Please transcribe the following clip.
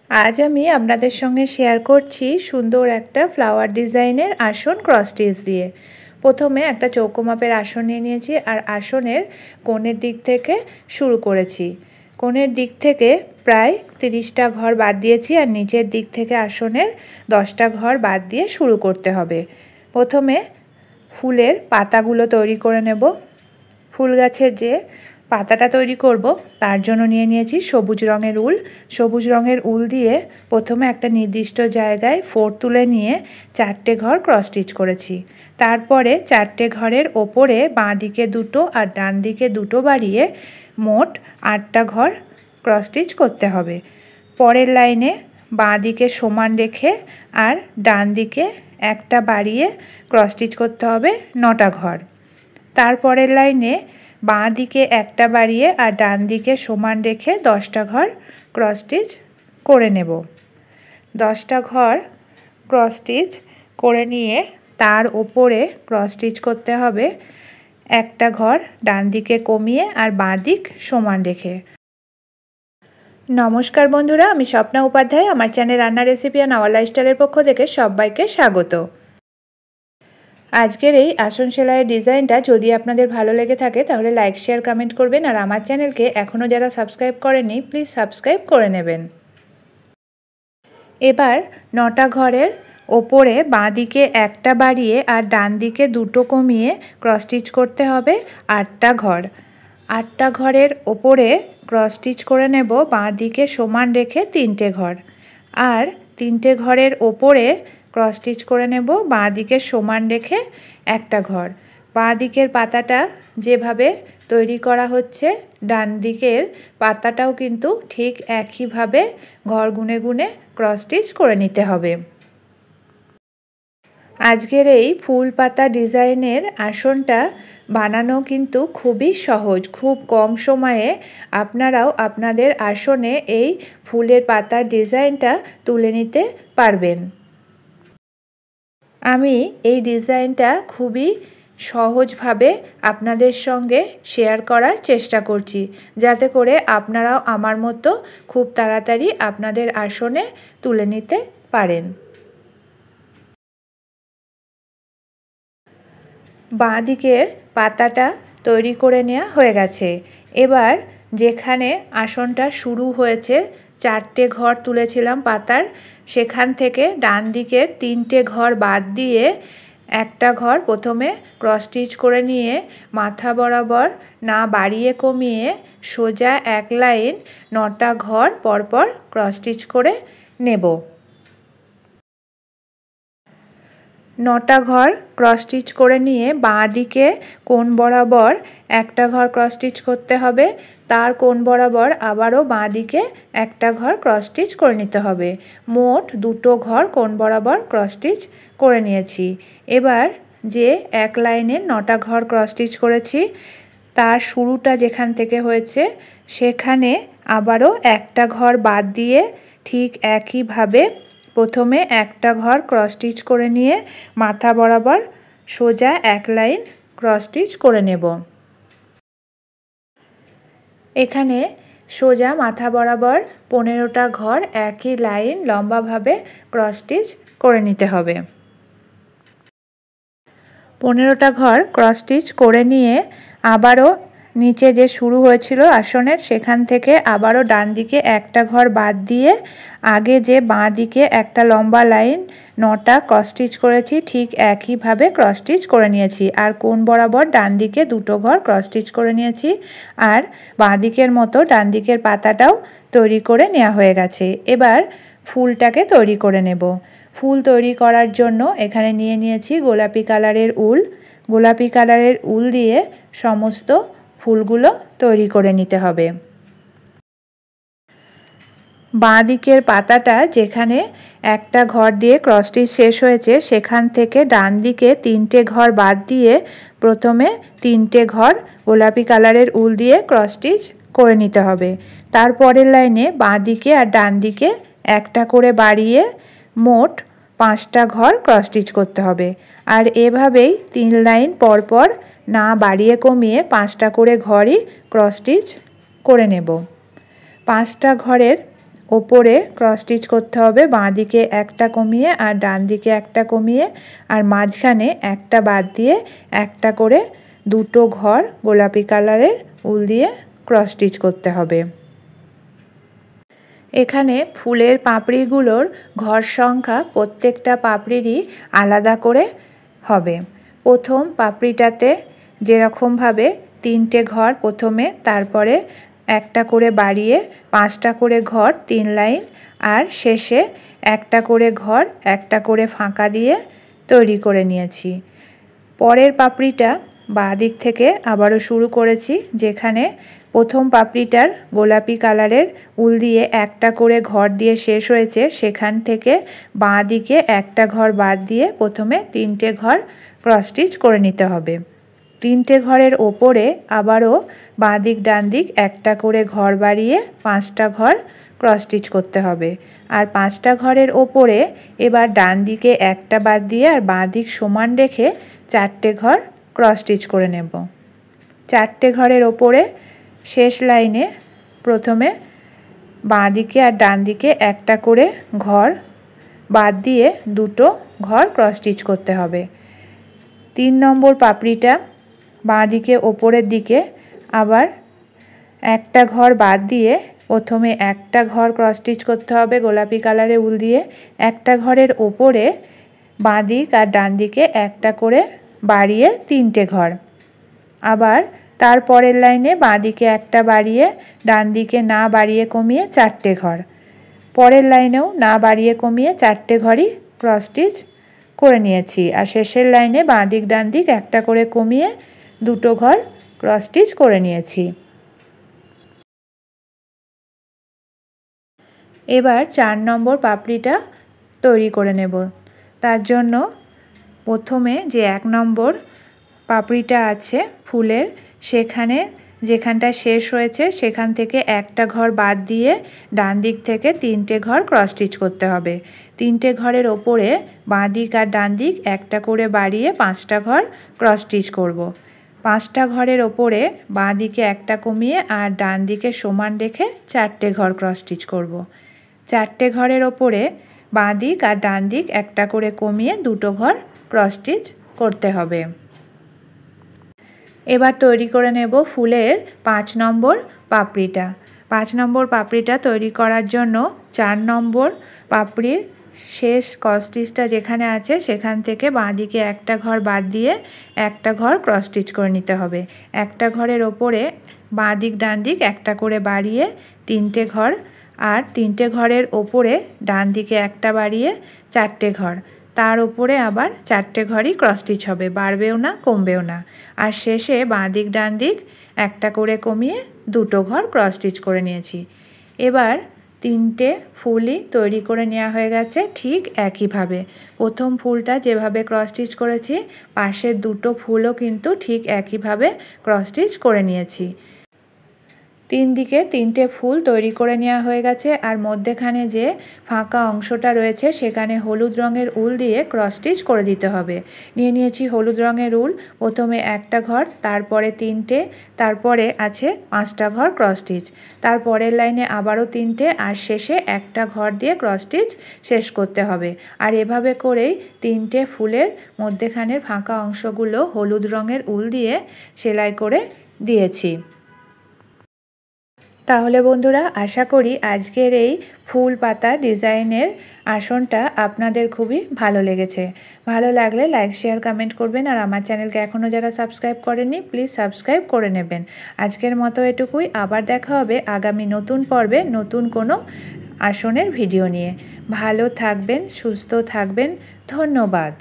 आज आमी आपनादेर संगे शेयर करछि सुंदर एकटा फ्लावर डिजाइनेर आसन क्रस स्टिच दिए। प्रथमे एकटा चौको मापेर आसन निये नियेछि आर आसनेर कोणेर दिक थेके शुरू करेछि। कोणेर दिक थेके प्राय 30टा घर बाद दिएछि आर नीचेर दिक थेके आसनेर 10टा घर बाद दिए शुरू करते हबे। प्रथमे फुलेर पातागुलो तैरी करे नेब। फुल गाछेर जे पाताटा तैरी करब तार जोन्नो निये नियेछि सबुज रंगेर उल। सबुज रंगेर उल दिए प्रथमे एकटा निर्दिष्ट जायगाय फोर तुले निये 4टे घर क्रस स्टिच करेछि। तारपरे 4टे घरेर ओपरे बाँ दिके दुटो आर डान दिके दुटो बाड़िये मोट 8टा घर क्रस स्टिच करते हबे। परेर लाइने बाँ दिके समान रेखे आर डान दिके एकटा बाड़िये क्रस स्टिच करते हबे 9टा घर। तारपरेर लाइने बाँ दिके एकटा बाड़िये आर डान दिके समान रेखे 10टा घर क्रस स्टिच करे नेब। 10टा घर क्रस स्टिच करे निये तार ओपरे क्रस स्टिच करते हबे एकटा घर डान दिके कमिए आर बाँ दिक समान रेखे। नमस्कार बंधुरा, आमी स्वप्ना उपाध्याय आमार चैनेल रान्ना रेसिपि एंड आवर लाइफस्टाइलेर पक्ष थेके सबाइके स्वागत। आजकेर এই आसन सेलाইয়ের डिजाइनटा যদি আপনাদের ভালো লেগে থাকে তাহলে লাইক শেয়ার কমেন্ট করবেন আর আমার চ্যানেলকে এখনো যারা সাবস্ক্রাইব করেননি প্লিজ সাবস্ক্রাইব করে নেবেন। এবার 9টা ঘরের ওপরে বাঁ দিকে একটা বাড়িয়ে আর ডান দিকে দুটো কমিয়ে ক্রস স্টিচ করতে হবে 8টা ঘর। 8টা ঘরের ওপরে ক্রস স্টিচ করে নেব বাঁ দিকে সমান রেখে 3টে ঘর আর 3টে ঘরের ওপরে क्रस स्टिच करे नेब बाँ दिके समान रेखे एकटा घर। बाँ दिकेर पाताटा जेभावे तैरी करा होच्छे डान दिकेर पाताटाओ किन्तु ठीक एकई भावे घर गुने गुने क्रस स्टिच करे निते हबे। आजकेर এই फुल पाता डिजाइनेर आसनटा बानानो किन्तु खूबই सहज। खूब कम समये आपनाराও आपनादेर आसने এই फुलेर पातार डिजाइनटा तुले निते पारबेन। आमी এই ডিজাইনটা খুবই সহজভাবে আপনাদের সঙ্গে শেয়ার করার চেষ্টা করছি যাতে করে আপনারাও আমার মতো খুব তাড়াতাড়ি আপনাদের আসনে তুলে নিতে পারেন। বাঁ দিকের পাতাটা তৈরি করে নেওয়া হয়ে গেছে। এবার যেখানে আসনটা শুরু হয়েছে 4টে ঘর তুলেছিলাম পাতার সেখান থেকে ডান দিকের 3টে ঘর বাদ দিয়ে একটা ঘর প্রথমে ক্রস স্টিচ করে নিয়ে মাথা বরাবর না বাড়িয়ে কমিয়ে সোজা এক লাইন 9টা ঘর পরপর ক্রস স্টিচ করে নেব। 9টা ঘর ক্রস স্টিচ করে নিয়ে বাঁ দিকে কোণ বরাবর একটা ঘর ক্রস স্টিচ করতে হবে। তার কোণ বরাবর আবারও বাঁ দিকে একটা ঘর ক্রস স্টিচ করে নিতে হবে। মোট দুটো ঘর কোণ বরাবর ক্রস স্টিচ করে নিয়েছি। এবার যে এক লাইনে 9টা ঘর ক্রস স্টিচ করেছি তার শুরুটা যেখান থেকে হয়েছে সেখানে আবারও একটা ঘর বাদ দিয়ে ঠিক একইভাবে প্রথমে একটা ঘর ক্রস স্টিচ করে নিয়ে মাথা বরাবর সোজা এক লাইন ক্রস স্টিচ করে নেব। এখানে সোজা মাথা বরাবর 15টা ঘর একই লাইন লম্বাভাবে ক্রস স্টিচ করে নিতে হবে। 15টা ঘর ক্রস স্টিচ করে নিয়ে আবারও নিচে যে শুরু হয়েছিল আসনের সেখান থেকে আবারও ডান দিকে একটা ঘর বাদ দিয়ে আগে যে বাঁ দিকে একটা লম্বা লাইন 9টা ক্রস স্টিচ করেছি ঠিক একইভাবে ক্রস স্টিচ করে নিয়েছি আর কোণ বরাবর ডান দিকে দুটো ঘর ক্রস স্টিচ করে নিয়েছি আর বাঁ দিকের মতো ডান দিকের পাতাটাও তৈরি করে নেওয়া হয়ে গেছে। এবার ফুলটাকে তৈরি করে নেব। ফুল তৈরি করার জন্য এখানে নিয়ে নিয়েছি গোলাপি কালারের উল। গোলাপি কালারের উল দিয়ে সমস্ত ফুলগুলো তৈরি করে নিতে হবে। বাঁ দিকের পাতাটা যেখানে একটা ঘর দিয়ে ক্রস স্টিচ শেষ হয়েছে সেখান থেকে ডান দিকে 3টে ঘর বাদ দিয়ে প্রথমে 3টে ঘর গোলাপি কালারের উল দিয়ে ক্রস স্টিচ করে নিতে হবে। তারপরের লাইনে বাঁ দিকে আর ডান দিকে একটা করে বাড়িয়ে মোট 5টা ঘর ক্রস স্টিচ করতে হবে আর এভাবেই 3 লাইন পরপর না বাড়িয়ে কমিয়ে 5টা করে ঘরই ক্রস স্টিচ করে নেব। 5টা ঘরের ওপরে ক্রস স্টিচ করতে হবে, বাঁ দিকে একটা কমিয়ে আর ডান দিকে একটা কমিয়ে, আর মাঝখানে একটা বাদ দিয়ে একটা করে দুটো ঘর গোলাপি কালারের উল দিয়ে ক্রস স্টিচ করতে হবে। এখানে ফুলের পাপড়িগুলোর ঘর সংখ্যা প্রত্যেকটা পাপড়িরই আলাদা করে হবে। প্রথম পাপড়িটাতে যেরকমভাবে 3টে ঘর প্রথমে, তারপরে একটা করে বাড়িয়ে 5টা করে ঘর 3 লাইন, আর শেষে একটা করে ঘর একটা করে ফাঁকা দিয়ে তৈরি করে নিয়েছি। পরের পাপড়িটা বাঁ দিক থেকে আবারও শুরু করেছি, যেখানে প্রথম পাপড়িটার গোলাপি কালারের উল দিয়ে একটা করে ঘর দিয়ে শেষ হয়েছে, সেখান থেকে বাঁ দিকে একটা ঘর বাদ দিয়ে প্রথমে 3টে ঘর ক্রস স্টিচ করে নিতে হবে। 3টে ঘরের ওপরে আবারও বাঁ দিক ডান দিক একটা করে ঘর বাড়িয়ে 5টা ঘর ক্রস স্টিচ করতে হবে। আর 5টা ঘরের ওপরে এবার ডান দিকে একটা বাদ দিয়ে আর বাঁ দিক সমান রেখে 4টে ঘর ক্রস স্টিচ করে নেব। 4টে ঘরের ওপরে শেষ লাইনে প্রথমে বাঁ দিকে আর ডান দিকে একটা করে ঘর বাদ দিয়ে দুটো ঘর ক্রস স্টিচ করতে হবে। 3 নম্বর পাপড়িটা বাঁ দিকে ওপরের দিকে আবার একটা ঘর বাদ দিয়ে প্রথমে একটা ঘর ক্রস স্টিচ করতে হবে গোলাপি কালারের উল দিয়ে। একটা ঘরের ওপরে বাঁ দিক আর ডান দিকে একটা করে বাড়িয়ে 3টে ঘর। আবার তারপরের লাইনে বাঁ দিকে একটা বাড়িয়ে ডান দিকে না বাড়িয়ে কমিয়ে 4টে ঘর। পরের লাইনেও না বাড়িয়ে কমিয়ে 4টে ঘরই ক্রস স্টিচ করে নিয়েছি। আর শেষের লাইনে বাঁ দিক ডান দিক একটা করে কমিয়ে দুটো ঘর ক্রস স্টিচ করে নিয়েছি। এবার 4 নম্বর পাপড়িটা তৈরি করে নেব। তার জন্য প্রথমে যে 1 নম্বর পাপড়িটা আছে ফুলের, সেখানে যেখানটা শেষ হয়েছে সেখান থেকে একটা ঘর বাদ দিয়ে ডান দিক থেকে 3টে ঘর ক্রস স্টিচ করতে হবে। 3টে ঘরের ওপরে বাঁ দিক আর ডান দিক একটা করে বাড়িয়ে 5টা ঘর ক্রস স্টিচ করব। 5টা ঘরের ওপরে বাঁ দিকে একটা কমিয়ে আর ডান দিকে সমান রেখে 4টে ঘর ক্রস স্টিচ করব। 4টে ঘরের ওপরে বাঁ দিক আর ডান দিক একটা করে কমিয়ে দুটো ঘর ক্রস স্টিচ করতে হবে। এবার তৈরি করে নেব ফুলের 5 নম্বর পাপড়িটা। 5 নম্বর পাপড়িটা তৈরি করার জন্য 4 নম্বর পাপড়ির শেষ ক্রস স্টিচটা যেখানে আছে সেখান থেকে বাঁ দিকে একটা ঘর বাদ দিয়ে একটা ঘর ক্রস স্টিচ করে নিতে হবে। একটা ঘরের ওপরে বাঁ দিক ডান দিক একটা করে বাড়িয়ে 3টে ঘর, আর 3টে ঘরের ওপরে ডান দিকে একটা বাড়িয়ে 4টে ঘর, তার ওপরে আবার 4টে ঘরই ক্রস স্টিচ হবে, বাড়বেও না কমবেও না। আর শেষে বাঁ দিক ডান দিক একটা করে কমিয়ে দুটো ঘর ক্রস স্টিচ করে নিয়েছি। এবার 3টে ফুলই তৈরি করে নেওয়া হয়ে গেছে ঠিক একইভাবে। প্রথম ফুলটা যেভাবে ক্রস স্টিচ করেছি পাশের দুটো ফুলও কিন্তু ঠিক একইভাবে ক্রস স্টিচ করে নিয়েছি। 3 দিকে 3টে ফুল তৈরি করে নেওয়া হয়ে গেছে। আর মধ্যেখানে যে ফাঁকা অংশটা রয়েছে সেখানে হলুদ রঙের উল দিয়ে ক্রস স্টিচ করে দিতে হবে। নিয়ে নিয়েছি হলুদ রঙের উল, প্রথমে একটা ঘর, তারপরে 3টে, তারপরে আছে 5টা ঘর ক্রস স্টিচ, তারপরের লাইনে আবারও 3টে, আর শেষে একটা ঘর দিয়ে ক্রস স্টিচ শেষ করতে হবে। আর এভাবে করেই 3টে ফুলের মধ্যেখানের ফাঁকা অংশগুলো হলুদ রঙের উল দিয়ে সেলাই করে দিয়েছি। তাহলে বন্ধুরা, আশা করি আজকের এই ফুল পাতা ডিজাইনের আসনটা আপনাদের খুবই ভালো লেগেছে। ভালো লাগলে লাইক শেয়ার কমেন্ট করবেন, আর আমার চ্যানেলকে এখনও যারা সাবস্ক্রাইব করেননি প্লিজ সাবস্ক্রাইব করে নেবেন। আজকের মতো এটুকুই, আবার দেখা হবে আগামী নতুন পর্বে নতুন কোনো আসনের ভিডিও নিয়ে। ভালো থাকবেন, সুস্থ থাকবেন, ধন্যবাদ।